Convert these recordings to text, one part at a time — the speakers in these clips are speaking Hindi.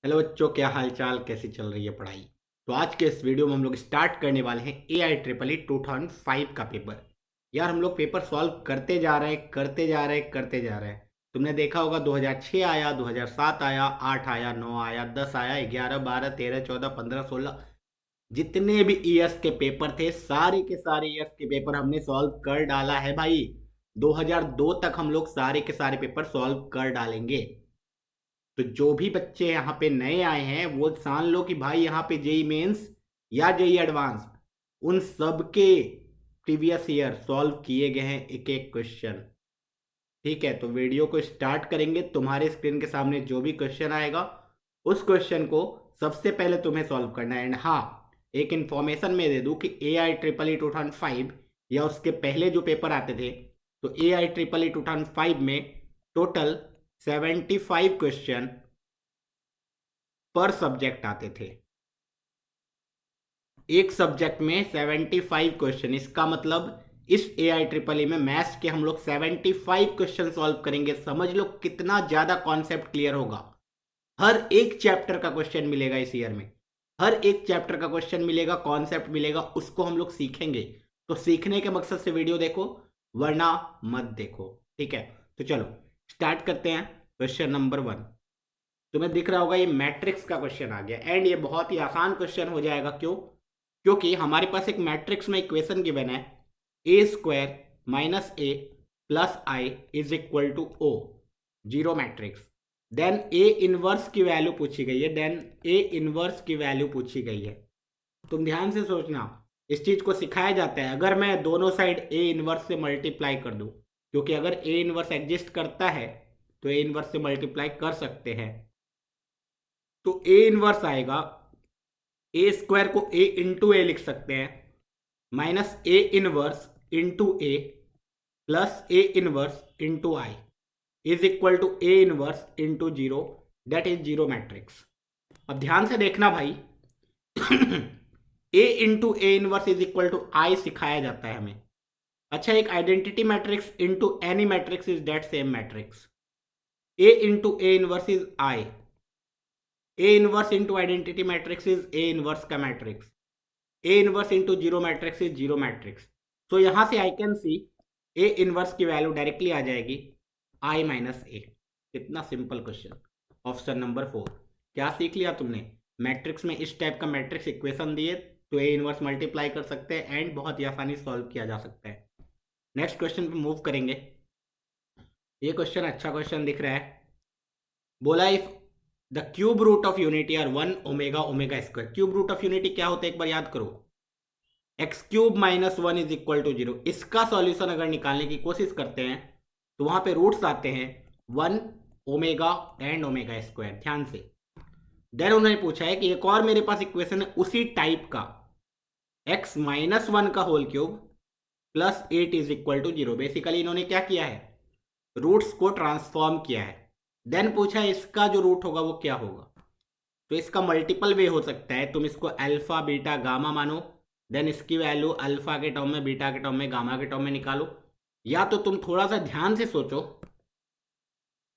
हेलो बच्चों, क्या हाल चाल, कैसी चल रही है पढ़ाई। तो आज के इस वीडियो में हम लोग स्टार्ट करने वाले हैं AIEEE 2005 का पेपर। यार हम लोग पेपर सॉल्व करते जा रहे हैं करते जा रहे हैं करते जा रहे हैं। तुमने देखा होगा 2006 आया, 2007 आया, 8 आया, 9 आया, 10 आया, 11, 12, 13, 14, 15, 16, जितने भी ईयर्स के पेपर थे सारे के सारे ईयर्स के पेपर हमने सॉल्व कर डाला है भाई। 2002 तक हम लोग सारे के सारे पेपर सॉल्व कर डालेंगे। तो जो भी बच्चे यहाँ पे नए आए हैं वो जान लो कि भाई यहाँ पे जेई मेंस या जेई एडवांस उन सब के प्रीवियस ईयर सॉल्व किए गए हैं एक एक क्वेश्चन। ठीक है, तो वीडियो को स्टार्ट करेंगे। तुम्हारे स्क्रीन के सामने जो भी क्वेश्चन आएगा उस क्वेश्चन को सबसे पहले तुम्हें सॉल्व करना है। एंड हाँ, एक इन्फॉर्मेशन मैं दे दूं कि AIEEE 2005 या उसके पहले जो पेपर आते थे, तो AIEEE 2005 में टोटल 75 क्वेश्चन पर सब्जेक्ट आते थे। एक सब्जेक्ट में 75 क्वेश्चन, इसका मतलब इस AIEEE में मैथ्स के हम लोग 75 क्वेश्चन सॉल्व करेंगे। समझ लो कितना ज्यादा कॉन्सेप्ट क्लियर होगा। हर एक चैप्टर का क्वेश्चन मिलेगा इस ईयर में, हर एक चैप्टर का क्वेश्चन मिलेगा, कॉन्सेप्ट मिलेगा, उसको हम लोग सीखेंगे। तो सीखने के मकसद से वीडियो देखो, वरना मत देखो। ठीक है, तो चलो स्टार्ट करते हैं। क्वेश्चन नंबर 1 तुम्हें दिख रहा होगा, ये मैट्रिक्स का क्वेश्चन आ गया। एंड ये बहुत ही आसान क्वेश्चन हो जाएगा। क्यों? क्योंकि हमारे पास एक मैट्रिक्स में इक्वेशन गिवन है, A square minus A plus I is equal to O, zero matrix. Then A inverse की वैल्यू पूछी गई है, देन ए इनवर्स की वैल्यू पूछी गई है। तुम ध्यान से सोचना, इस चीज को सिखाया जाता है। अगर मैं दोनों साइड ए इनवर्स से मल्टीप्लाई कर दूं, क्योंकि अगर ए इनवर्स एग्जिस्ट करता है तो ए इनवर्स से मल्टीप्लाई कर सकते हैं। तो ए इनवर्स आएगा, ए स्क्वायर को ए इंटू ए लिख सकते हैं, minus A inverse into A plus A inverse into I is equal to A inverse into zero, that is zero matrix. अब ध्यान से देखना भाई, A into A inverse is equal to I सिखाया जाता है हमें। अच्छा, एक identity matrix into any matrix is that same matrix. A into A inverse is I, A inverse into identity matrix is A inverse का matrix, A inverse into zero matrix is zero matrix. तो यहां से I can see A inverse की वैल्यू डायरेक्टली आ जाएगी आई माइनस ए। कितना सिंपल क्वेश्चन। Option number 4। क्या सीख लिया तुमने? मैट्रिक्स में इस टाइप का मैट्रिक्स इक्वेशन दिए तो ए इनवर्स मल्टीप्लाई कर सकते हैं एंड बहुत ही आसानी से सॉल्व किया जा सकता है। नेक्स्ट क्वेश्चन पे मूव करेंगे। ये क्वेश्चन अच्छा क्वेश्चन दिख रहा है। बोला if the cube root of unity are 1 omega omega square. Cube root of unity क्या होता है, एक बार याद करो। X cube minus one is equal to zero. इसका सॉल्यूशन अगर निकालने की कोशिश करते हैं तो वहां पे रूट्स आते हैं 1 ओमेगा एंड ओमेगा स्क्वायर। ध्यान से, देन उन्होंने पूछा है कि एक और मेरे पास इक्वेशन है उसी टाइप का, एक्स माइनस वन का whole cube plus 8 is equal to zero. Basically इन्होंने क्या किया है, रूट्स को ट्रांसफॉर्म किया है। देन पूछा है इसका जो रूट होगा वो क्या होगा। तो इसका मल्टीपल वे हो सकता है। तुम इसको अल्फा बीटा गामा मानो, देन इसकी वैल्यू अल्फा के टर्म में, बीटा के टर्म में, गामा के टर्म में निकालो। या तो तुम थोड़ा सा ध्यान से सोचो,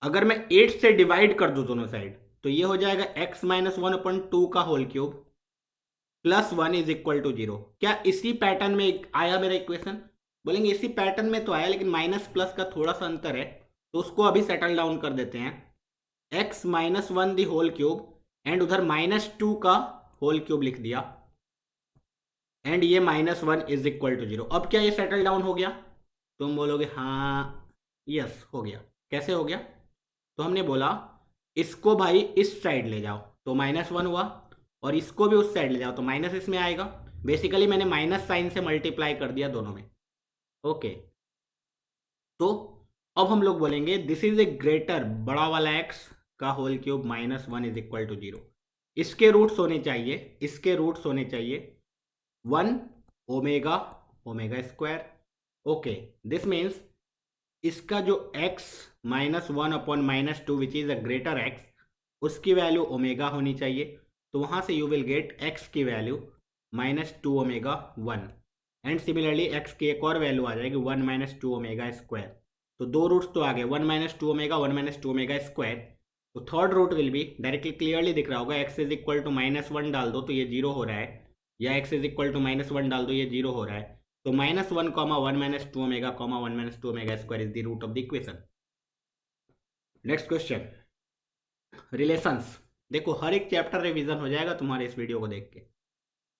अगर मैं 8 से डिवाइड कर दूं दोनों साइड तो ये हो जाएगा एक्स माइनस वन अपन टू का whole cube plus one is equal to zero. क्या इसी पैटर्न में आया मेरा इक्वेशन? बोलेंगे इसी पैटर्न में तो आया, लेकिन माइनस प्लस का थोड़ा सा अंतर है, तो उसको अभी सेटल डाउन कर देते हैं। X minus one the whole cube and उधर माइनस टू का होल क्यूब लिख दिया एंड ये minus one is equal to zero. अब क्या ये सेटल डाउन हो गया? तुम बोलोगे हाँ यस हो गया। कैसे हो गया? तो हमने बोला इसको भाई इस साइड ले जाओ तो माइनस वन हुआ, और इसको भी उस साइड ले जाओ तो माइनस इसमें आएगा। बेसिकली मैंने माइनस साइन से मल्टीप्लाई कर दिया दोनों में। ओके, तो अब हम लोग बोलेंगे दिस इज ए ग्रेटर, बड़ा वाला एक्स का whole cube minus one is equal to zero. इसके रूट्स होने चाहिए, इसके रूट्स होने चाहिए 1 omega omega square. Okay, this means इसका जो x minus one upon minus two which is a greater x, उसकी वैल्यू ओमेगा होनी चाहिए। तो वहां से यू विल गेट x की वैल्यू minus two omega one, and similarly x की एक और वैल्यू आ जाएगी 1 माइनस टू ओमेगा स्क्वायर। तो दो रूट्स तो आ गए, 1 minus two omega, 1 minus two omega square. तो third root will be directly clearly दिख रहा होगा, एक्स इज इक्वल टू -1 डाल दो तो ये 0 हो रहा है, या एक्स इज इक्वल टू -1 डाल दो ये 0 हो रहा है। तो -1, 1 - 2 omega, 1 - 2 omega square is the root of the equation. Next question, relations. देखो हर एक चैप्टर रिवीजन हो जाएगा तुम्हारे इस वीडियो को देख के।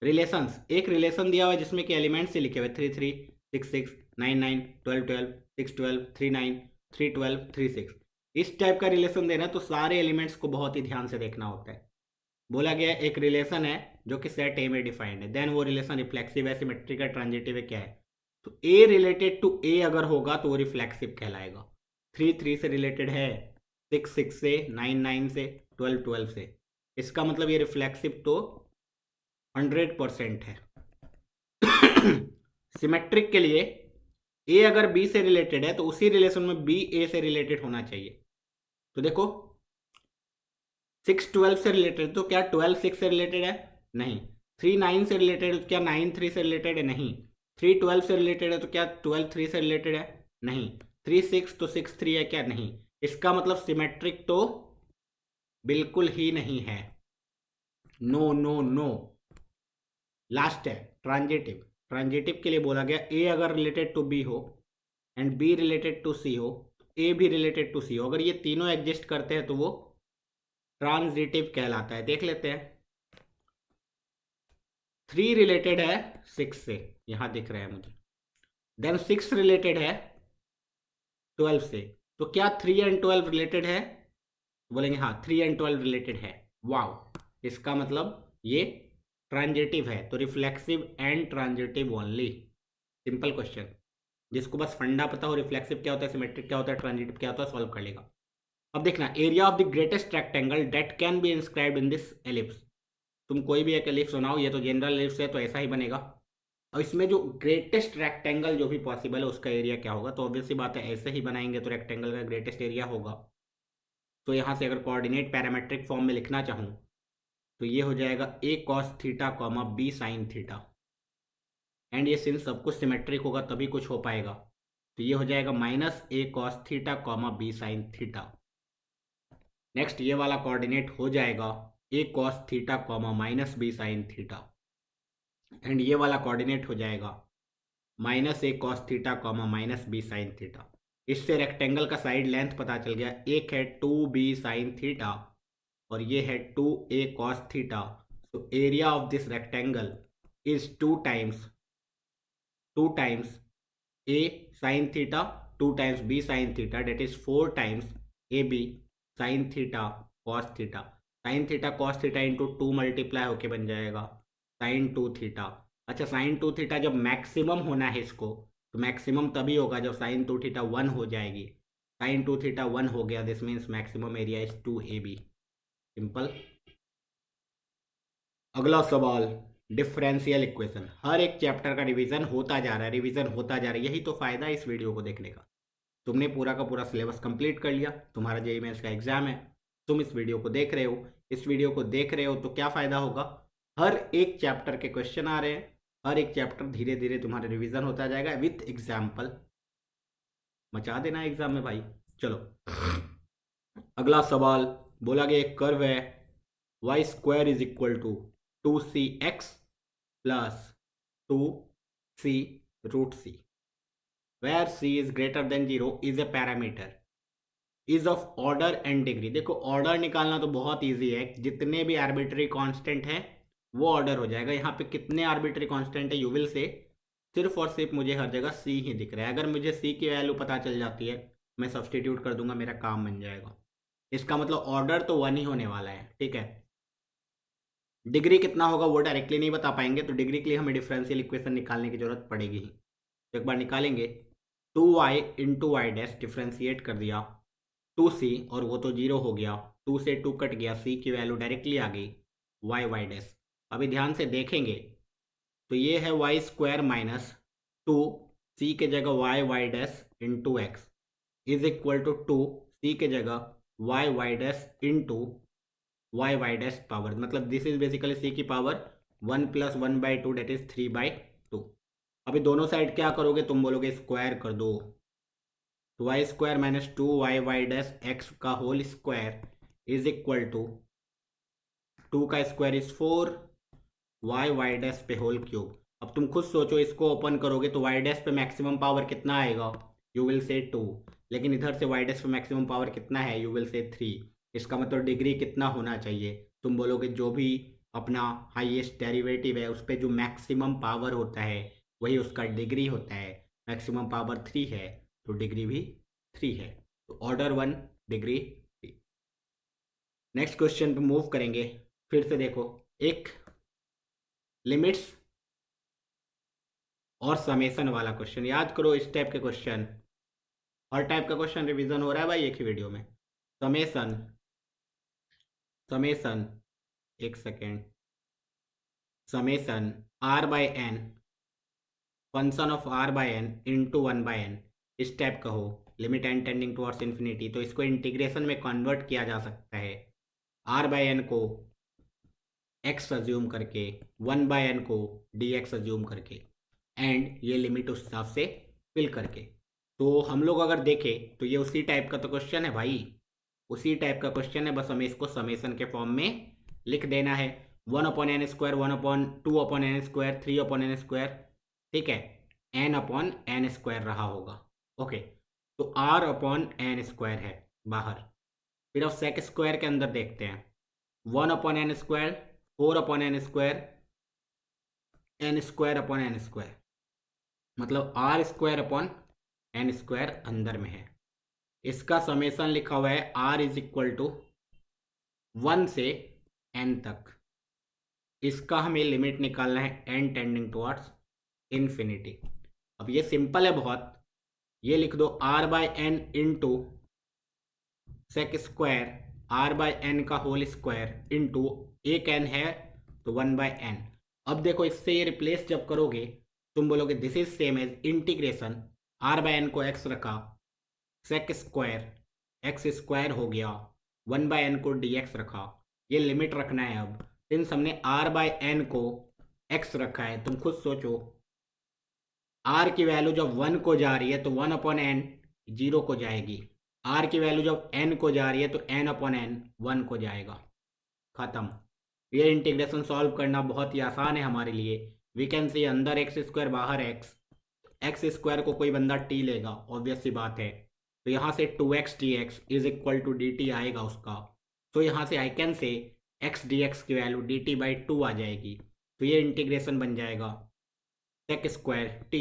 रिलेशंस, एक रिलेशन दिया हुआ है जिसमें कि एलिमेंट्स ही लिखे हुए 3 3 6 6 9 9 12 12 6 12 3 9 3 12 3 6। इस टाइप का रिलेशन देना तो सारे एलिमेंट्स को बहुत ही ध्यान से देखना होता है। बोला गया एक रिलेशन है जो कि सेट ए में डिफाइंड है, देन वो रिलेशन रिफ्लेक्सिव है, सिमेट्रिक है, ट्रांजिटिव है, क्या है। तो ए रिलेटेड टू ए अगर होगा तो वो रिफ्लेक्सिव कहलाएगा। 3 3 से रिलेटेड है, 6 6 से, 9 9 से, 12 12 से, इसका मतलब ये रिफ्लेक्सिव तो 100% है। सिमेट्रिक के लिए ए अगर बी से रिलेटेड है तो उसी रिलेशन में बी ए से रिलेटेड होना चाहिए। तो देखो 6 12 से रिलेटेड तो क्या 12 6 से रिलेटेड है? नहीं। 3 9 से रिलेटेड तो क्या 9 3 से रिलेटेड है? नहीं। 3 12 से रिलेटेड है तो क्या 12 3 से रिलेटेड है? नहीं। 3 6 तो 6 3 है क्या? नहीं। इसका मतलब सिमेट्रिक तो बिल्कुल ही नहीं है। No no no. लास्ट है ट्रांजिटिव। ट्रांजिटिव के लिए बोला गया ए अगर रिलेटेड टू बी हो and B related to C हो, ए भी रिलेटेड टू सी हो, अगर ये तीनों एग्जिस्ट करते हैं तो वो ट्रांजिटिव कहलाता है। देख लेते हैं। 3 रिलेटेड है 6 से, यहां दिख रहा है मुझे, देन 6 रिलेटेड है 12 से, तो क्या 3 एंड 12 रिलेटेड है? बोलेंगे हाँ 3 एंड 12 रिलेटेड है। वाओ, इसका मतलब ये ट्रांजिटिव है। तो reflexive and transitive only. Simple question, जिसको बस फंडा पता हो रिफ्लेक्सिव क्या होता है, सिमेट्रिक क्या होता है, ट्रांजिटिव क्या होता है, सॉल्व कर लेगा। अब देखना, area of the greatest rectangle that can be inscribed in this ellipse. तुम कोई भी एक एलिप्स बनाओ, ये तो जनरल एलिप्स है तो ऐसा ही बनेगा, और इसमें जो ग्रेटेस्ट रेक्टेंगल जो भी पॉसिबल है उसका एरिया क्या होगा, तो ऑब्वियसली बात है ऐसे ही बनाएंगे तो रेक्टेंगल का ग्रेटेस्ट एरिया होगा। तो यहाँ से अगर कोऑर्डिनेट पैरामेट्रिक फॉर्म में लिखना चाहूँ तो ये हो जाएगा a cos theta comma b sine theta, and ये सिंस सब कुछ सिमेट्रिक होगा तभी कुछ हो पाएगा, तो ये हो जाएगा -a cos theta comma b sine theta. Next ये वाला कोऑर्डिनेट हो जाएगा a cos theta comma -b sine theta, and ये वाला कोऑर्डिनेट हो जाएगा -a cos theta comma -b sine theta. इससे रेक्टेंगल का साइड लेंथ पता चल गया, एक है 2b साइन थीटा और ये है 2a cos थीटा। तो area of this rectangle is 2 times a sin theta 2 times b sin theta, that is 4 times ab sin theta cos theta. sin theta cos theta into 2 multiply होके बन जाएगा sin 2 थीटा। अच्छा, sin 2 थीटा जब मैक्सिमम होना है इसको, तो मैक्सिमम तभी होगा जब sin 2 थीटा 1 हो जाएगी। sin 2 थीटा 1 हो गया, this means maximum area is 2ab। Simple. अगला सवाल, डिफरेंशियल इक्वेशन। हर एक चैप्टर का रिवीजन होता जा रहा है, रिवीजन होता जा रहा है, यही तो फायदा है इस वीडियो को देखने का। तुमने पूरा का पूरा सिलेबस कंप्लीट कर लिया, तुम्हारा जेईई मेंस का एग्जाम है, तुम इस वीडियो को देख रहे हो, इस वीडियो को देख रहे हो तो क्या फायदा होगा, हर एक चैप्टर के क्वेश्चन आ रहे हैं, हर एक चैप्टर धीरे धीरे तुम्हारा रिविजन होता जाएगा विथ एग्जाम्पल। मचा देना एग्जाम में भाई। चलो अगला सवाल, बोला गया एक कर्व है y square is equal to 2cx plus 2c root c, where c is greater than 0 is a parameter is of order and degree। देखो ऑर्डर निकालना तो बहुत इजी है, जितने भी आर्बिट्री कांस्टेंट है वो ऑर्डर हो जाएगा। यहाँ पे कितने आर्बिट्री कांस्टेंट है यू विल से, सिर्फ और सिर्फ मुझे हर जगह c ही दिख रहा है। अगर मुझे c की वैल्यू पता चल जाती है मैं सब्सटीट्यूट कर दूंगा, मेरा काम बन जाएगा। इसका मतलब ऑर्डर तो 1 ही होने वाला है, ठीक है। डिग्री कितना होगा वो डायरेक्टली नहीं बता पाएंगे, तो डिग्री के लिए हमें डिफरेंशियल इक्वेशन निकालने की जरूरत पड़ेगी ही। तो एक बार निकालेंगे, 2y into Y dash, differentiate कर दिया 2c और वो तो 0 हो गया, 2 से 2 कट गया, c की वैल्यू डायरेक्टली आ गई y y डैश। अभी ध्यान से देखेंगे तो ये है वाई स्क्वायर माइनस 2 c के जगह y y dash into x is equal to 2 c के जगह y y dash into y Y dash power, मतलब दिस इज बेसिकली c की पावर 1 + 1/2 डेट इज 3/2। अभी दोनों साइड क्या करोगे, तुम बोलोगे स्क्वायर कर दो, तो Y square minus 2 Y Y dash X का whole square is equal to 2 का स्क्वायर इज 4 वाई डैश पे होल क्यूब। अब तुम खुद सोचो, इसको ओपन करोगे तो वाई डैश पे मैक्सिमम पावर कितना आएगा, यू विल से 2। लेकिन इधर से वाई डैश पे मैक्सिमम पावर कितना है, यू विल से 3। इसका मतलब डिग्री कितना होना चाहिए, तुम बोलोगे जो भी अपना हाईएस्ट डेरिवेटिव है उस पर जो मैक्सिमम पावर होता है वही उसका डिग्री होता है। मैक्सिमम पावर 3 है तो डिग्री भी 3 है, तो ऑर्डर 1 डिग्री 3। नेक्स्ट क्वेश्चन पे मूव करेंगे। फिर से देखो, एक लिमिट्स और समेसन वाला क्वेश्चन याद करो। इस टाइप के क्वेश्चन, हर टाइप का क्वेश्चन रिवीजन हो रहा है भाई एक ही वीडियो में। समेसन, समेसन, एक second, summation r by n, function of r by n into 1 by n, इस टाइप का हो, limit n tending towards infinity, तो इसको इंटीग्रेशन में कन्वर्ट किया जा सकता है। आर बाय एन को एक्स अज्यूम करके, 1 बाय एन को डी एक्स अज्यूम करके, एंड ये लिमिट उस हिसाब से फिल करके। तो हम लोग अगर देखें तो ये उसी टाइप का तो क्वेश्चन है भाई, उसी टाइप का क्वेश्चन है, बस हमें इसको समेसन के फॉर्म में लिख देना है। 1/n², 1/2/n², 3/n², ठीक है, n/n² रहा होगा। ओके, तो r/n² है बाहर। फिर अब सेक स्क्वायर के अंदर देखते हैं, 1/n², 4/n², n²/n², मतलब r²/n² अंदर में है। इसका समेसन लिखा हुआ है r इज इक्वल टू 1 से n तक। इसका हमें लिमिट निकालना है n टेंडिंग टुवर्ड्स इन्फिनिटी। अब ये सिंपल है बहुत, ये लिख दो r by n into sec square r by n का होल स्क्वायर इंटू एक n है तो 1 बाय एन। अब देखो, इससे ये रिप्लेस जब करोगे तुम बोलोगे this is same as integration, r by n को x रखा, सेक स्क्वायर एक्स स्क्वायर हो गया, 1 बाय एन को डी एक्स रखा, ये लिमिट रखना है। अब सिंस हमने r बाय एन को x रखा है, तुम खुद सोचो r की वैल्यू जब 1 को जा रही है तो 1/n 0 को जाएगी, r की वैल्यू जब n को जा रही है तो n/n 1 को जाएगा। खत्म। ये इंटीग्रेशन सॉल्व करना बहुत ही आसान है हमारे लिए। वी कैन सी अंदर x² बाहर x² को कोई बंदा t लेगा, ऑब्वियस सी बात है, तो यहाँ से 2x dx is equal to dt आएगा उसका। तो यहाँ से I can say x dx की वैल्यू dt/2 आ जाएगी, तो ये इंटीग्रेशन बन जाएगा सेक स्क्वायर t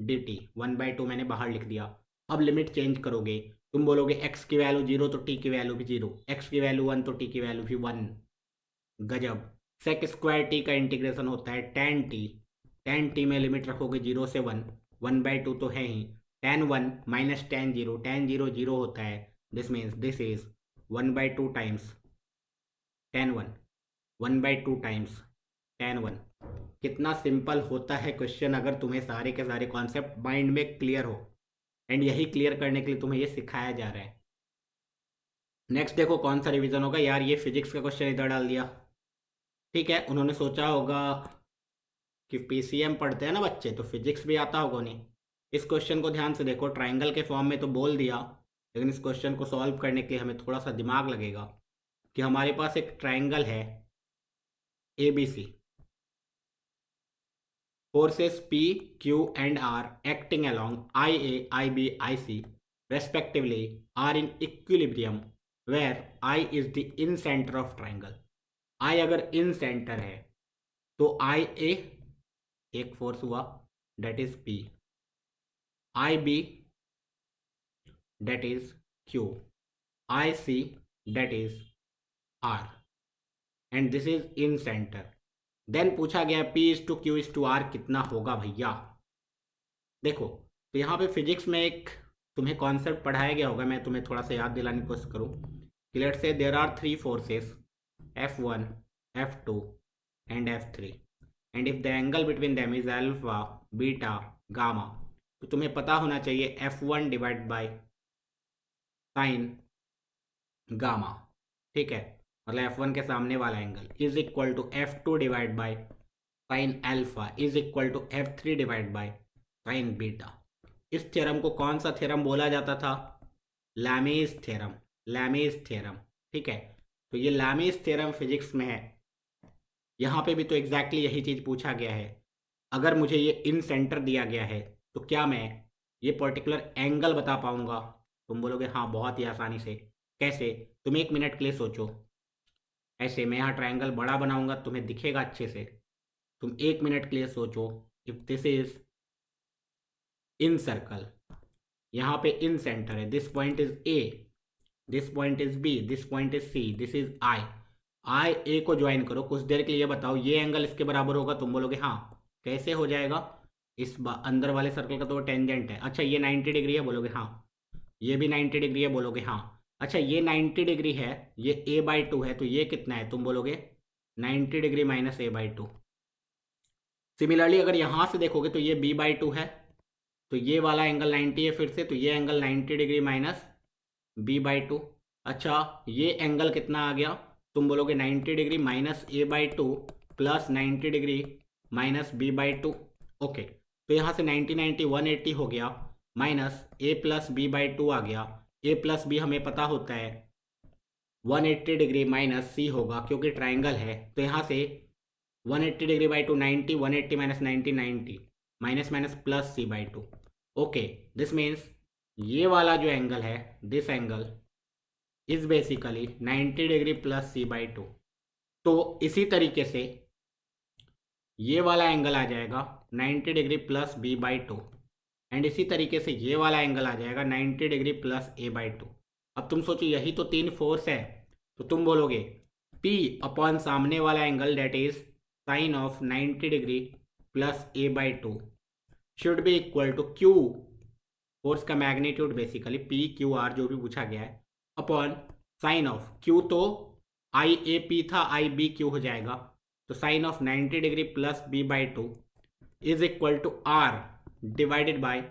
dt, 1/2 मैंने बाहर लिख दिया। अब लिमिट चेंज करोगे, तुम बोलोगे x की वैल्यू 0 तो t की वैल्यू भी 0, x की वैल्यू 1 तो t की वैल्यू भी 1। गजब। सेक स्क्वायर t का इंटीग्रेशन होता है tan t, tan t में लिमिट रखोगे 0 से 1, 1/2 तो है ही, tan 1 माइनस tan 0, tan 0 0 होता है, this means this is 1/2 times tan 1, 1/2 times tan 1। कितना सिंपल होता है क्वेश्चन अगर तुम्हें सारे के सारे कॉन्सेप्ट माइंड में क्लियर हो, एंड यही क्लियर करने के लिए तुम्हें ये सिखाया जा रहा है। नेक्स्ट देखो कौन सा रिवीजन होगा यार, ये फिजिक्स का क्वेश्चन इधर डाल दिया। ठीक है, उन्होंने सोचा होगा कि पीसीएम पढ़ते हैं ना बच्चे, तो फिजिक्स भी आता होगा उन्हें। इस क्वेश्चन को ध्यान से देखो, ट्राइंगल के फॉर्म में तो बोल दिया, लेकिन इस क्वेश्चन को सॉल्व करने के लिए हमें थोड़ा सा दिमाग लगेगा कि हमारे पास एक ट्राइंगल है ABC, forces P, Q and R acting along IA, IB, IC respectively are in equilibrium where I is the in center of triangle। I अगर in center है तो IA एक फोर्स हुआ, that is P, IB that is Q, IC that is R, and this is in center। Then पूछा गया P/Q/R कितना होगा भैया। देखो, तो यहाँ पे फिजिक्स में एक तुम्हें कॉन्सेप्ट पढ़ाया गया होगा, मैं तुम्हें थोड़ा सा याद दिलाने की कोशिश करूँ कि let's say there are 3 forces F1, F2 and F3, and if the angle between them is alpha, beta, gamma, तो तुम्हें पता होना चाहिए F1 divide by sign gamma, ठीक है, मतलब F1 के सामने वाला angle is equal to F2 divide by sine alpha is equal to F3 divide by sine beta. इस थ्योरम को कौन सा थ्योरम बोला जाता था? लैमीज थ्योरम, लैमीज थ्योरम, ठीक है। तो ये लामीज थ्योरम फिजिक्स में है, यहाँ पे भी तो एग्जैक्टली यही चीज़ पूछा गया है। अगर मुझे ये इन सेंटर दिया गया है तो क्या मैं ये पर्टिकुलर एंगल बता पाऊंगा? तुम बोलोगे हाँ बहुत ही आसानी से। कैसे? तुम 1 मिनट के लिए सोचो। ऐसे मैं यहाँ ट्रायंगल बड़ा बनाऊंगा, तुम्हें दिखेगा अच्छे से। तुम 1 मिनट के लिए सोचो। If this is incircle, यहाँ पे इन सेंटर है, this point is A, this point is B, this point is C, this is I. I A को ज्वाइन करो, कुछ देर के लिए बताओ ये एंगल इसके बराबर होगा? तुम बोलोगे हाँ। कैसे हो जाएगा? इस अंदर वाले सर्कल का तो टेंजेंट है। अच्छा ये 90 डिग्री है? बोलोगे हाँ। ये भी 90 डिग्री है? बोलोगे हाँ। अच्छा ये 90 डिग्री है, ये a/2 है, तो ये कितना है? तुम बोलोगे 90 डिग्री माइनस a/2। सिमिलरली अगर यहाँ से देखोगे तो ये b/2 है, तो ये वाला एंगल 90 है फिर से, तो ये एंगल 90 डिग्री माइनस b/2। अच्छा ये एंगल कितना आ गया? तुम बोलोगे 90 degree minus a/2 plus 90 degree minus b/2। Okay, तो यहाँ से 90 90 180 हो गया, माइनस a प्लस b/2 आ गया। a प्लस b हमें पता होता है 180 डिग्री माइनस c होगा, क्योंकि ट्राइंगल है। तो यहाँ से 180 degree by 2 90, 180 minus 90 90, minus minus plus c/2। Okay, this means ये वाला जो एंगल है, this angle is basically 90 degree plus c/2। तो इसी तरीके से ये वाला एंगल आ जाएगा 90 डिग्री प्लस b/2, एंड इसी तरीके से ये वाला एंगल आ जाएगा 90 डिग्री प्लस a/2। अब तुम सोचो यही तो 3 फोर्स है, तो तुम बोलोगे P अपॉन सामने वाला angle that is sine of 90 degree plus a/2 should be equal to Q, force का मैग्नीट्यूड बेसिकली PQR जो भी पूछा गया है, अपॉन साइन ऑफ Q तो IAP था, IBQ हो जाएगा, तो sine of 90 degree plus b/2 is equal to R divided by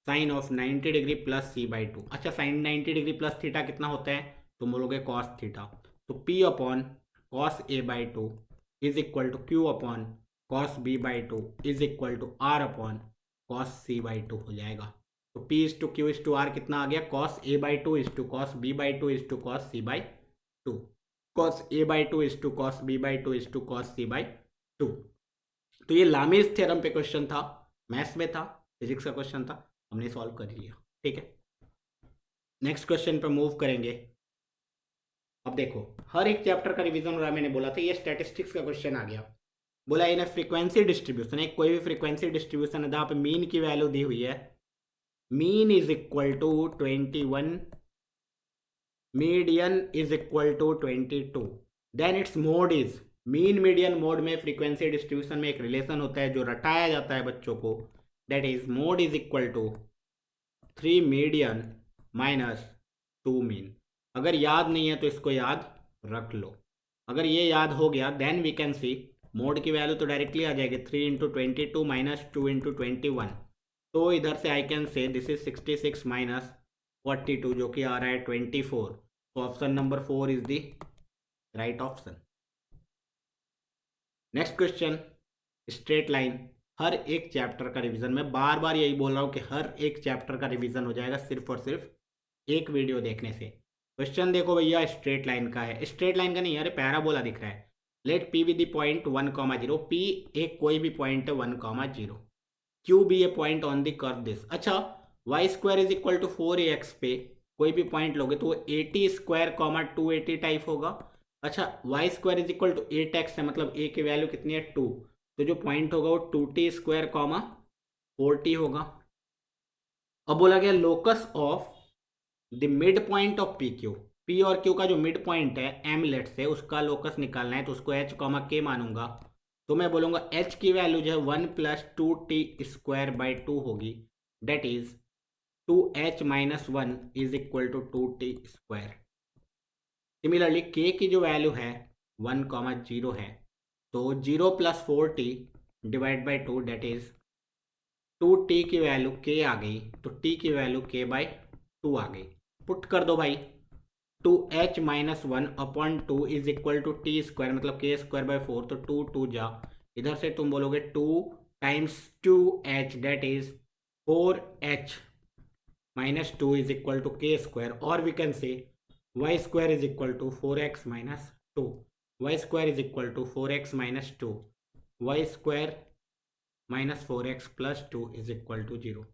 sine of 90 degree plus c/2। अच्छा साइन 90 डिग्री प्लस थीटा कितना होता है? तुम बोलोगे कॉस थीटा, तो P upon cos a/2 is equal to Q upon cos b/2 is equal to R upon cos c/2 हो जाएगा। तो P is to Q is to R कितना आ गया? Cos a/2 is to cos b/2 is to cos c/2, cos a/2 is to cos b/2 is to cos c/2। तो ये लामीज थ्योरम पे क्वेश्चन था, मैथ्स में था, फिजिक्स का क्वेश्चन था, हमने सॉल्व कर लिया। ठीक है, नेक्स्ट क्वेश्चन पर मूव करेंगे। अब देखो हर एक चैप्टर का रिवीजन हो रहा है, मैंने बोला था ये स्टैटिस्टिक्स का क्वेश्चन आ गया। बोला इन फ्रीक्वेंसी डिस्ट्रीब्यूशन, एक कोई भी फ्रीक्वेंसी डिस्ट्रीब्यूशन है जहाँ पे मीन की वैल्यू दी हुई है, mean is equal to 21, median is equal to 22, then it's mode is, mean median mode में फ्रीक्वेंसी डिस्ट्रीब्यूशन में एक रिलेशन होता है जो रटाया जाता है बच्चों को, that is mode is equal to 3 median minus 2 mean. अगर याद नहीं है तो इसको याद रख लो। अगर ये याद हो गया then we can see mode की वैल्यू तो डायरेक्टली आ जाएगी 3 इंटू 22 माइनस 2 इंटू 21, तो इधर से I can say this is 66 minus 42 जो कि आ रहा है 24। तो option number 4 is the right option. Next question, straight line. हर एक चैप्टर का रिवीजन, मैं बार बार यही बोल रहा हूँ कि हर एक चैप्टर का रिवीजन हो जाएगा सिर्फ और सिर्फ एक वीडियो देखने से। क्वेश्चन देखो भैया, स्ट्रेट लाइन का है, स्ट्रेट लाइन का नहीं, अरे पैराबोला दिख रहा है। Let P with the point 1,0, P एक कोई भी पॉइंट है 1,0, Q be a point on the curve this. अच्छा Y square is equal to 4ax पे कोई भी पॉइंट लोगे तो वो 80 स्क्वायर 280 टाइप होगा। अच्छा Y square is equal to 8x है, मतलब a की वैल्यू कितनी है 2, तो जो पॉइंट होगा वो 2t स्क्वायर 40 होगा। अब बोला गया locus of the mid point of P और क्यू का जो मिड पॉइंट है m लेट से उसका लोकस निकालना है, तो उसको h k मानूंगा। तो मैं बोलूंगा h की वैल्यू जो है 1 प्लस 2t स्क्वायर बाई 2 होगी, that is 2h minus 1 is equal to 2t square. Similarly k की जो वैल्यू है 1,0 है, तो 0 plus 4t divide by 2 that is 2t की वैल्यू k आ गई, तो t की वैल्यू k बाई 2 आ गई। पुट कर दो भाई, 2h minus 1 upon 2 is equal to t square, मतलब k स्क्वायर बाई 4, तो 2 2 जा, इधर से तुम बोलोगे 2 times 2h that is 4h minus 2 is equal to k square, और we can say Y square is equal to 4x minus 2, Y square is equal to 4x minus 2, Y square minus 4x plus 2 is equal to 0,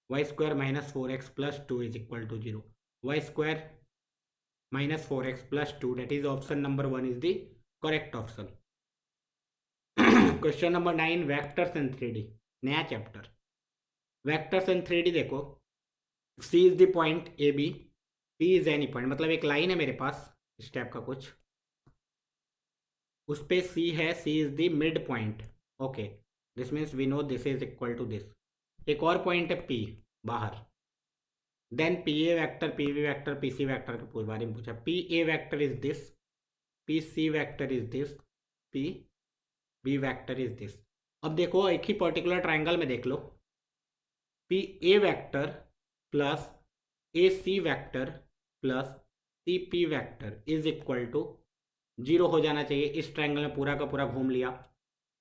Y square minus 4x plus 2 is equal to 0, Y square minus 4x plus 2, that is option number 1 is the correct option. Question number 9, vectors in 3D, नया चैप्टर. वेक्टर्स इन 3D देखो, C is the point A B, P is any point, मतलब एक लाइन है मेरे पास इस टाइप का कुछ, उस पे C है, C is the mid point. Okay, this means we know this is equal to this. एक और पॉइंट है P बाहर. Then P A vector, P B vector, P C vector के बारे में पूछा. P A vector is this, P C vector is this, P B vector is this. अब देखो एक ही पर्टिकुलर ट्राइंगल में देख लो, P A vector plus A C vector plus C P vector is equal to 0 हो जाना चाहिए. इस ट्राइंगल में पूरा का पूरा घूम लिया.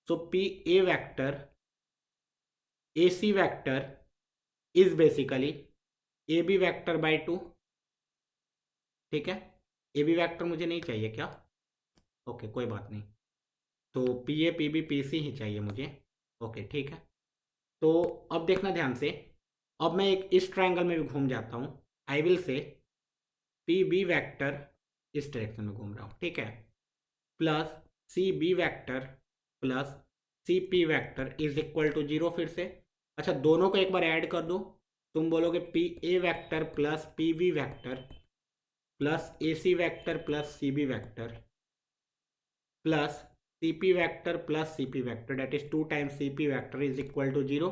So P A vector A C vector is basically A B vector by 2. ठीक है, ए बी वैक्टर मुझे नहीं चाहिए क्या? ओके, कोई बात नहीं. तो P A P B P C ही चाहिए मुझे. ओके ठीक है. तो अब देखना ध्यान से, अब मैं एक इस ट्रायंगल में भी घूम जाता हूँ. I will say P B vector इस डायरेक्शन में घूम रहा हूँ. ठीक है, plus C B vector plus C P vector is equal to 0 फिर से. अच्छा, दोनों को एक बार ऐड कर दो, तुम बोलोगे P A vector plus P B vector plus A C vector plus C B vector plus C P vector plus C P vector, that is 2 times C P vector is equal to 0.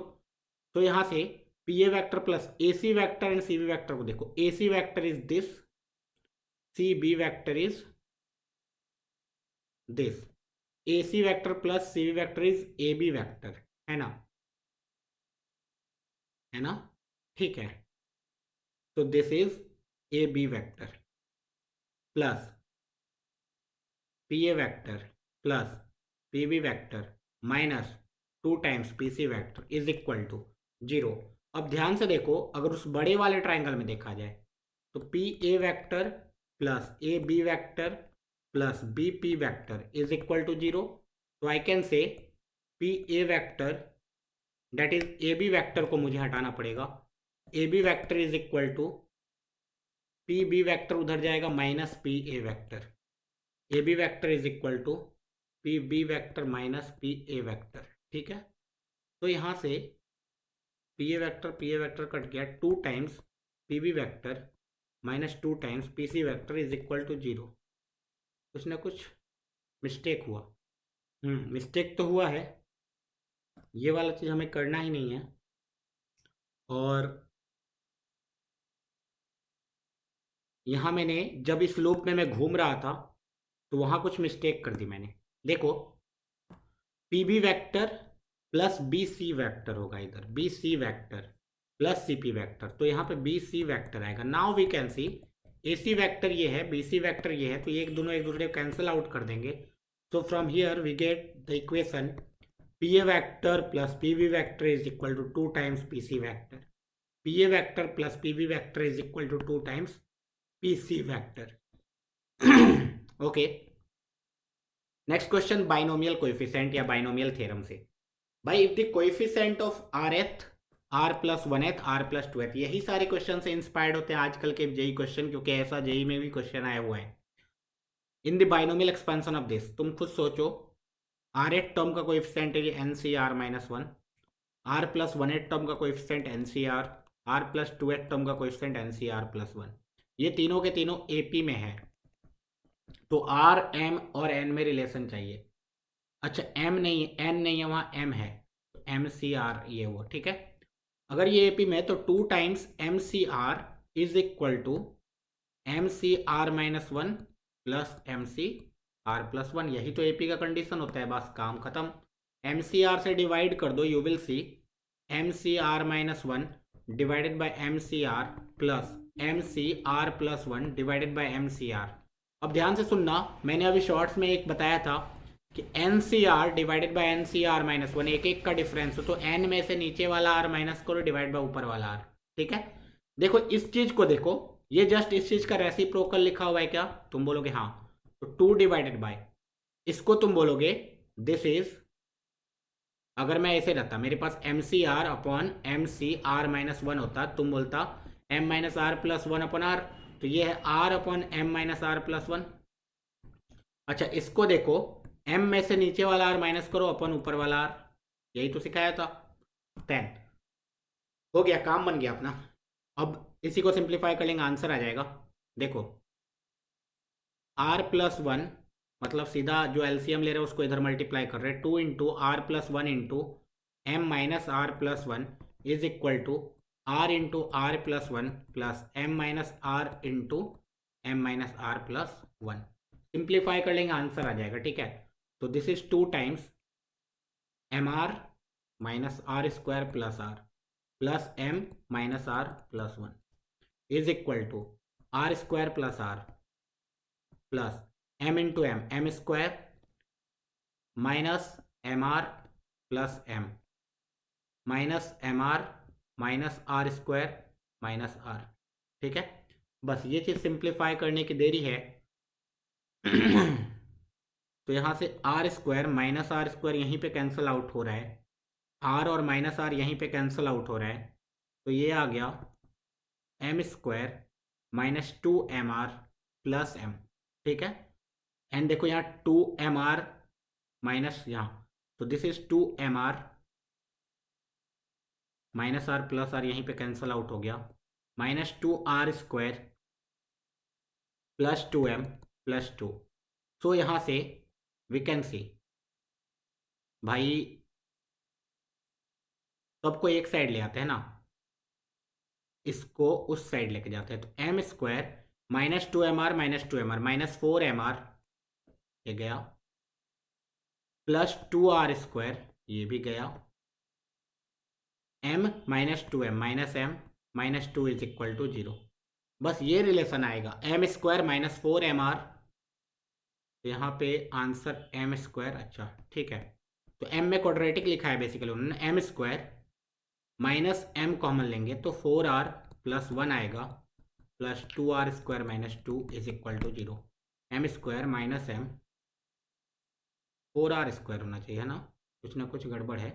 तो यहाँ से P A vector plus A C vector and C B vector को देखो, A C vector is this, C B vector is this, A C vector plus C B vector is A B vector, है ना, है ना. ठीक है, तो this is A B vector plus P A vector plus P B vector minus 2 times P C vector is equal to 0. अब ध्यान से देखो, अगर उस बड़े वाले ट्राइंगल में देखा जाए तो P A vector plus A B vector plus B P vector is equal to 0. तो I can say P A vector, that is A B vector को मुझे हटाना पड़ेगा, A B vector is equal to P B vector उधर जाएगा minus P A vector, A B vector is equal to P B vector minus P A vector. ठीक है, तो यहाँ से पी ए वैक्टर कट गया, 2 times P B vector minus 2 times P C vector is equal to 0. कुछ ना कुछ मिस्टेक हुआ. मिस्टेक तो हुआ है, ये वाला चीज़ हमें करना ही नहीं है. और यहाँ मैंने जब इस लूप में मैं घूम रहा था तो वहाँ कुछ मिस्टेक कर दी मैंने. देखो, P B vector plus B C vector होगा इधर, B C vector plus C P vector, तो यहाँ पे बी सी वैक्टर आएगा. Now we can see A C vector ये है, बी सी वैक्टर ये है, तो ये दोनों एक दूसरे को कैंसिल आउट कर देंगे. So from here we get the equation P A vector plus P B vector is equal to 2 times P C vector, P A vector plus P B vector is equal to 2 times P C vector. Okay, next question, binomial coefficient या बाइनोमियल थ्योरम से. भाई if the coefficient of R th R plus 1th R plus 2th, यही सारे क्वेश्चन से इंस्पायर्ड होते हैं आजकल के जेई क्वेश्चन, क्योंकि ऐसा जेई में भी क्वेश्चन आया हुआ है. In the binomial expansion of this, तुम खुद सोचो, आर एथ टर्म का कोएफिशिएंट है N C are minus 1, R plus 1th term का coefficient N C are plus 2th term का coefficient N C are plus 1. ये तीनों के तीनों एपी में है, तो आर एम और एन में रिलेशन चाहिए. अच्छा, एम नहीं है, एन नहीं है, वहाँ एम है, तो एम सी आर ये वो. ठीक है, अगर ये एपी में तो 2 times m C r is equal to m C are minus 1 plus m C are plus 1. यही तो एपी का कंडीशन होता है, बस काम खत्म. एम सी आर से डिवाइड कर दो, you will see m C are minus 1 divided by m C are plus m C are plus 1 divided by m C r. अब ध्यान से सुनना, मैंने अभी शॉर्ट्स में एक बताया था कि n C r divided by n C are minus 1 एक एक का डिफरेंस हो, तो एन में से नीचे वाला आर माइनस करो डिवाइड बाई ऊपर वाला आर. ठीक है, देखो इस चीज को देखो, ये जस्ट इस चीज़ का रेसिप्रोकल लिखा हुआ है क्या, तुम बोलोगे हाँ, तो 2 डिवाइडेड बाय, इसको तुम बोलोगे दिस इज, अगर मैं ऐसे रहता मेरे पास M C R upon M C are minus one होता, तुम बोलता M minus are plus one upon R, तो ये है R upon M minus are plus one. अच्छा इसको देखो, एम में से नीचे वाला आर माइनस करो अपन ऊपर वाला आर, यही तो सिखाया था। 10 हो गया, काम बन गया अपना। अब इसी को सिंप्लीफाई कर लेंगे, आंसर आ जाएगा। देखो आर प्लस वन, मतलब सीधा जो एलसीएम ले रहे हैं उसको इधर मल्टीप्लाई कर रहे हैं, 2 into r plus one into m minus are plus one is equal to r into r plus one plus m minus r into m minus are plus one. Simplify कर लेंगे आंसर आ जाएगा, ठीक है। तो this is 2 times m r minus r square plus m minus are plus one is equal to r square plus r plus m into m square minus m r plus m minus m r minus r square minus r, ठीक है। बस ये चीज़ सिंप्लीफाई करने की देरी है। तो यहाँ से r square minus r square यहीं पे कैंसिल आउट हो रहा है, आर और माइनस आर यहीं पे कैंसिल आउट हो रहा है, तो ये आ गया m square minus two m r plus m, ठीक है। एंड देखो यहाँ 2mr माइनस यहाँ, तो this is 2mr minus are plus r यहीं पे कैंसिल आउट हो गया, minus 2r square plus 2m plus 2। So यहाँ से वी कैन सी भाई, सबको एक साइड ले आते हैं ना, इसको उस साइड लेके जाते हैं, तो M square minus 2mr minus 4mr ये गया, प्लस 2r स्क्वायर ये भी गया, m minus 2m minus 2 is equal to 0। बस ये रिलेशन आएगा, एम स्क्वायर माइनस 4mr, तो यहाँ पे आंसर एम स्क्वायर, अच्छा ठीक है। तो m में क्वाड्रेटिक लिखा है बेसिकली उन्होंने, m square minus m common लेंगे तो 4r प्लस 1 आएगा, plus 2r square minus 2 is equal to 0। M square minus m 4r square होना चाहिए ना, कुछ ना कुछ गड़बड़ है,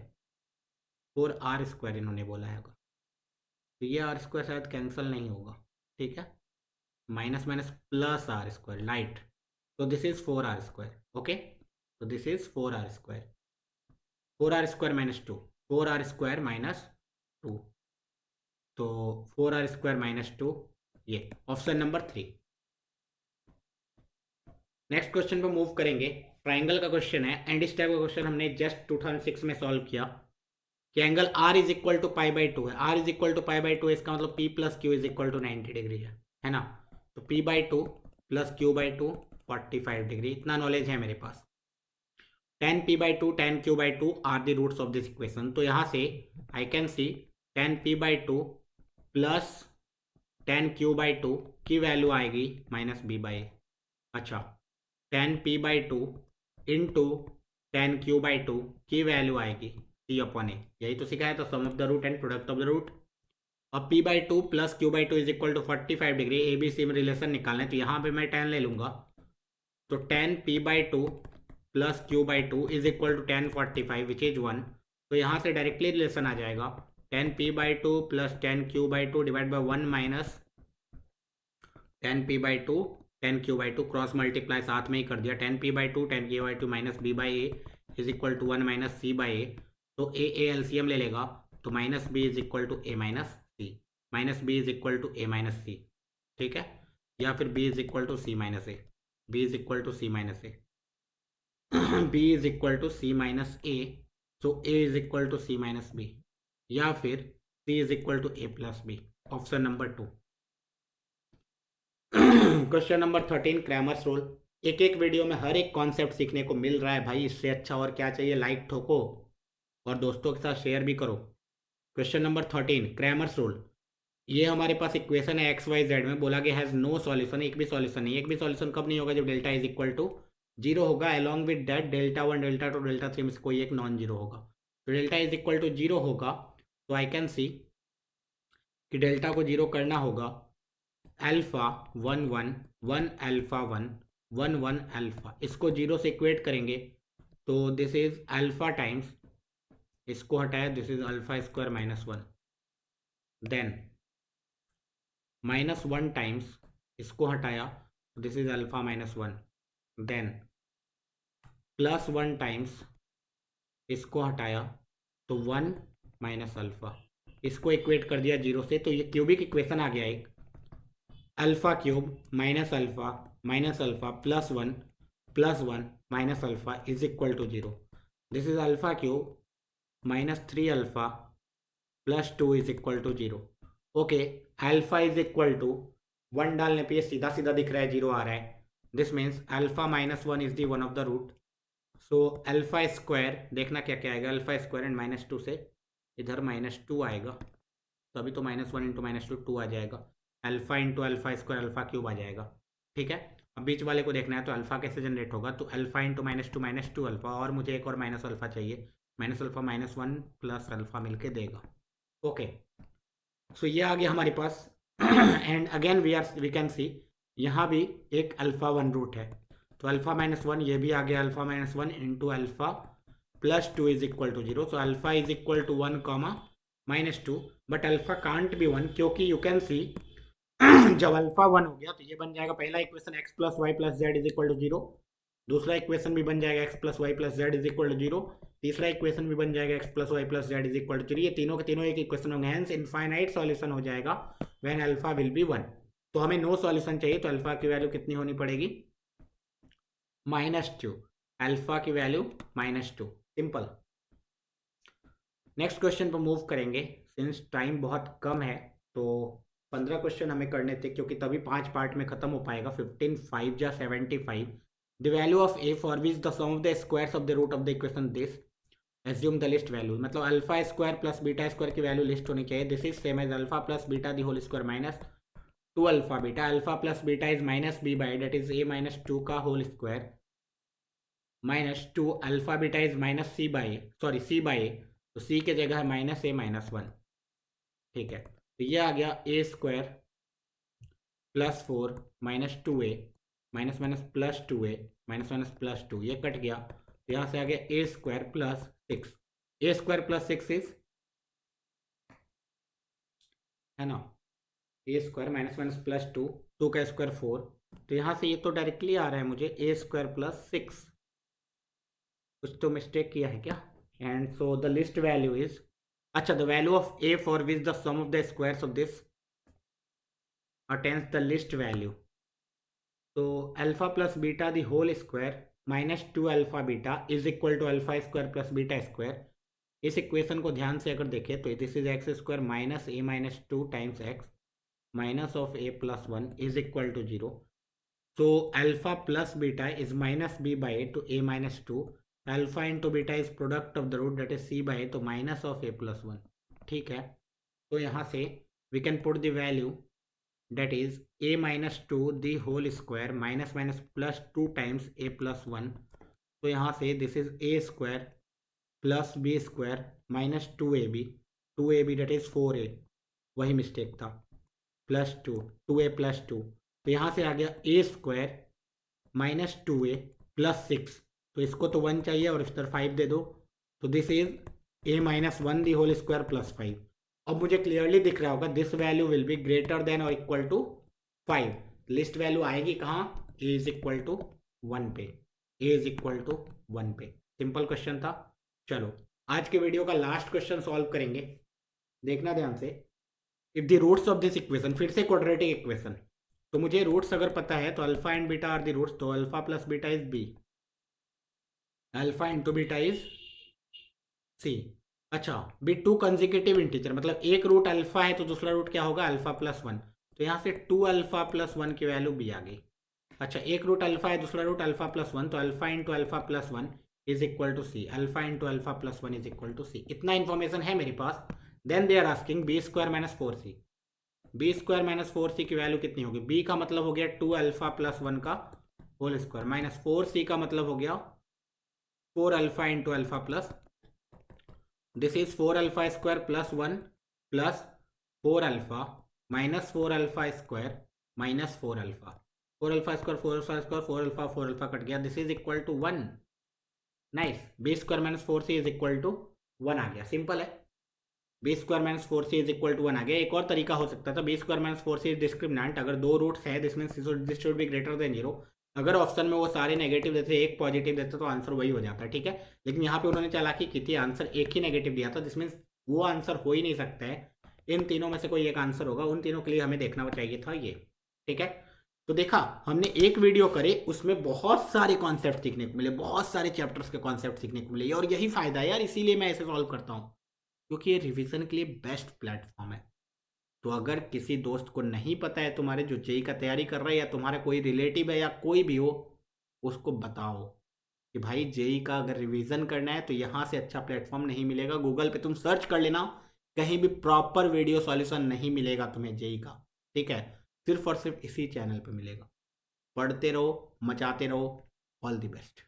4r स्क्वायर इन्होंने बोला है, तो ये आर स्क्वायर शायद कैंसिल नहीं होगा, ठीक है। Minus minus plus R square light, तो this is 4r square, okay. तो this is 4r square, 4r square minus 2, 4r square minus 2, तो 4r स्क्वायर माइनस 2, ये ऑप्शन नंबर 3। नेक्स्ट क्वेश्चन पे मूव करेंगे, ट्राइंगल का क्वेश्चन है, एंड इस टाइप का क्वेश्चन हमने जस्ट 2006 में सॉल्व किया कि angle R is equal to pi by two है, R is equal to pi by two, इसका मतलब P plus Q is equal to 90 degree है ना। तो P by two plus Q by two 45 degree, इतना नॉलेज है मेरे पास। Tan P by two tan Q by two are the roots of this equation, तो यहाँ से I can see tan P by two plus tan Q by two की वैल्यू आएगी माइनस बी बाई ए। अच्छा, ten P by two into tan Q by two की वैल्यू आएगी सी अपॉन ए, यही तो सिखाया था, sum of the root and product of the root. अब P by two plus Q by two is equal to 45 degree, A B C में रिलेशन निकालना है, तो यहाँ पे मैं 10 ले लूँगा, तो 10 P by two plus Q by two is equal to 10 45 which is 1, तो यहाँ से डायरेक्टली रिलेशन आ जाएगा 10 P by two plus 10 Q by two divide by 1 minus 10 P by two 10 Q by two, cross multiply साथ में ही कर दिया, 10 P by two 10 Q by two minus B by A is equal to 1 minus C by A, तो ए एलसीएम ले लेगा, तो minus B is equal to A minus C, minus B is equal to A minus C, ठीक है। या फिर B is equal to C minus A, B is equal to C minus A, B is equal to C minus A, so A is equal to C minus B, या फिर C is equal to A plus B, option number 2। Question number 13 Cramer's rule, एक एक वीडियो में हर एक कॉन्सेप्ट सीखने को मिल रहा है भाई, इससे अच्छा और क्या चाहिए। लाइक ठोको और दोस्तों के साथ शेयर भी करो। क्वेश्चन नंबर 13 क्रैमर्स रूल, ये हमारे पास इक्वेशन है एक्स वाई जेड में, बोला गया हैज़ नो सॉल्यूशन, एक भी सॉल्यूशन नहीं। एक भी सॉल्यूशन कब नहीं होगा, जब डेल्टा इज इक्वल टू 0 होगा, along with that delta 1 delta 2 delta 3 में से कोई एक नॉन जीरो होगा। तो डेल्टा इज इक्वल टू 0 होगा, तो आई कैन सी कि डेल्टा को 0 करना होगा अल्फा 1 अल्फा 1 अल्फा, इसको 0 से इक्वेट करेंगे तो दिस इज अल्फा टाइम्स, इसको हटाया this is alpha square -1, then -1 times, इसको हटाया this is alpha -1, then +1 times, इसको हटाया तो 1 माइनस अल्फा, इसको इक्वेट कर दिया 0 से, तो ये क्यूबिक इक्वेशन आ गया एक, alpha cube minus alpha +1 minus alpha is equal to 0. This is alpha cube -3 alpha +2 is equal to 0. Okay, alpha is equal to 1 डालने पे ये सीधा सीधा दिख रहा है 0 आ रहा है. This means alpha -1 is the one of the root. So alpha square, देखना क्या क्या आएगा, अल्फा स्क्वायर एंड -2 से इधर -2 आएगा, तो अभी तो -1 इंटू -2 2 आ जाएगा, alpha into alpha square alpha cube आ जाएगा. ठीक है, अब बीच वाले को देखना है तो अल्फा कैसे जनरेट होगा, तो अल्फा इंटू -2 अल्फा, और मुझे एक और माइनस अल्फा चाहिए, माइनस अल्फा -1 प्लस अल्फा मिलके देगा. ओके, सो ये आ गया हमारे पास. And again we can see यहाँ भी एक अल्फा 1 रूट है, तो अल्फा -1 ये भी आ गया, alpha -1 into alpha +2 is equal to 0. So alpha is equal to 1 -2, but alpha can't be 1, क्योंकि यू कैन सी जब अल्फा 1 हो गया तो ये बन जाएगा पहला equation x + y + z is equal to 0, दूसरा इक्वेशन भी बन जाएगा x + y + z is equal to 0, तीसरा इक्वेशन भी बन जाएगा x + y + z is equal to 0. ये तीनों के तीनों एक इक्वेशन होंगे, हेंस इनफाइनाइट सॉल्यूशन हो जाएगा व्हेन अल्फा विल बी 1. तो हमें नो सॉल्यूशन चाहिए, तो अल्फा की वैल्यू कितनी होनी पड़ेगी, -2, अल्फा की वैल्यू -2. सिंपल. नेक्स्ट क्वेश्चन पर मूव करेंगे. सिंस टाइम बहुत कम है तो 15 क्वेश्चन हमें करने थे, क्योंकि तभी 5 पार्ट में खत्म हो पाएगा. 15 5 या 75. The value of a for which the sum of the squares of the root of the equation this, assume the least value, मतलब alpha square plus beta square की वैल्यू लिस्ट होनी चाहिए. This is same as alpha plus beta the whole square -2 alpha beta. Alpha plus beta is -b by that is a -2 का whole square -2 alpha beta is -c by तो c की जगह है -a -1. ठीक है, तो ये आ गया a² +4 -2a -+2a -+2, ये कट गया, तो यहाँ से आ गया a² + 6. a² + 6 इज, है ना, a² -+2, 2 का स्क्वायर 4, तो यहाँ से ये तो डायरेक्टली आ रहा है मुझे a² + 6, कुछ तो मिस्टेक किया है क्या. And so the least value is, अच्छा, the value of a for which the sum of the squares of this attains the least value, तो alpha plus beta the whole square -2 alpha beta is equal to alpha square plus beta square. इस इक्वेशन को ध्यान से अगर देखें तो this is x square -a -2 times x minus of a + 1 is equal to 0. So alpha plus beta is -b by two a -2, alpha into beta is product of the root that is c by, तो माइनस ऑफ a + 1. ठीक है, तो यहाँ से we can put the value that is a -2 the whole square -+2 times a + 1. तो यहाँ से this is a² + b² -2ab that is 4a, वही मिस्टेक था, +2 2a + 2, तो यहाँ से आ गया a² -2a + 6, तो इसको तो 1 चाहिए और इस तरफ 5 दे दो, तो this is a -1 the whole square + 5. अब मुझे क्लियरली दिख रहा होगा this value will be greater than और इक्वल टू 5. लिस्ट वैल्यू आएगी कहाँ, a इज इक्वल टू 1 पे, a इज इक्वल टू 1 पे. सिंपल क्वेश्चन था. चलो आज के वीडियो का लास्ट क्वेश्चन सॉल्व करेंगे, देखना ध्यान से. If the roots of this equation, फिर से क्वाड्रेटिक इक्वेशन, तो मुझे रूट्स अगर पता है तो alpha and beta are the roots, तो alpha plus beta is b, alpha into beta is c. अच्छा, बी 2 कंजिक्यूटिव इंटीजर, मतलब एक रूट अल्फा है तो दूसरा रूट क्या होगा, अल्फा + 1, तो यहाँ से 2 अल्फा + 1 की वैल्यू b आ गई. अच्छा, एक रूट अल्फा है दूसरा रूट अल्फा + 1, तो alpha into alpha + 1 is equal to c, alpha into alpha + 1 is equal to c. इतना इन्फॉर्मेशन है मेरे पास. Then they are asking b² - 4c. b² - 4c की वैल्यू कितनी होगी, b का मतलब हो गया 2 अल्फा + 1 का होल स्क्वायर, माइनस 4c का मतलब हो गया 4 alpha into alpha plus, this is 4 alpha square + 1 + 4 alpha -4 alpha square minus 4 alpha, 4 alpha square 4 alpha square 4 alpha cut गया, this is equal to 1। Nice, b square minus 4c is equal to 1 आ गया, सिंपल है। B square minus 4c is equal to 1 आ गया। एक और तरीका हो सकता था, b square minus 4c is discriminant, अगर दो रूट्स है this means this should be greater then 0। अगर ऑप्शन में वो सारे नेगेटिव देते, एक पॉजिटिव देते तो आंसर वही हो जाता है, ठीक है। लेकिन यहाँ पे उन्होंने चालाकी की थी, आंसर एक ही नेगेटिव दिया था, दिस मीन्स वो आंसर हो ही नहीं सकता है, इन तीनों में से कोई एक आंसर होगा, उन तीनों के लिए हमें देखना चाहिए था ये, ठीक है। तो देखा हमने एक वीडियो करे, उसमें बहुत सारे कॉन्सेप्ट सीखने को मिले, बहुत सारे चैप्टर्स के कॉन्सेप्ट सीखने को मिले, और यही फायदा है यार, इसीलिए मैं ऐसे सॉल्व करता हूँ, क्योंकि ये रिवीजन के लिए बेस्ट प्लेटफॉर्म है। तो अगर किसी दोस्त को नहीं पता है तुम्हारे जो जेई का तैयारी कर रहा है, या तुम्हारा कोई रिलेटिव है या कोई भी हो, उसको बताओ कि भाई जेई का अगर रिवीजन करना है तो यहाँ से अच्छा प्लेटफॉर्म नहीं मिलेगा। गूगल पे तुम सर्च कर लेना, कहीं भी प्रॉपर वीडियो सॉल्यूशन नहीं मिलेगा तुम्हें जेई का, ठीक है। सिर्फ और सिर्फ इसी चैनल पे मिलेगा। पढ़ते रहो, मचाते रहो, ऑल द बेस्ट।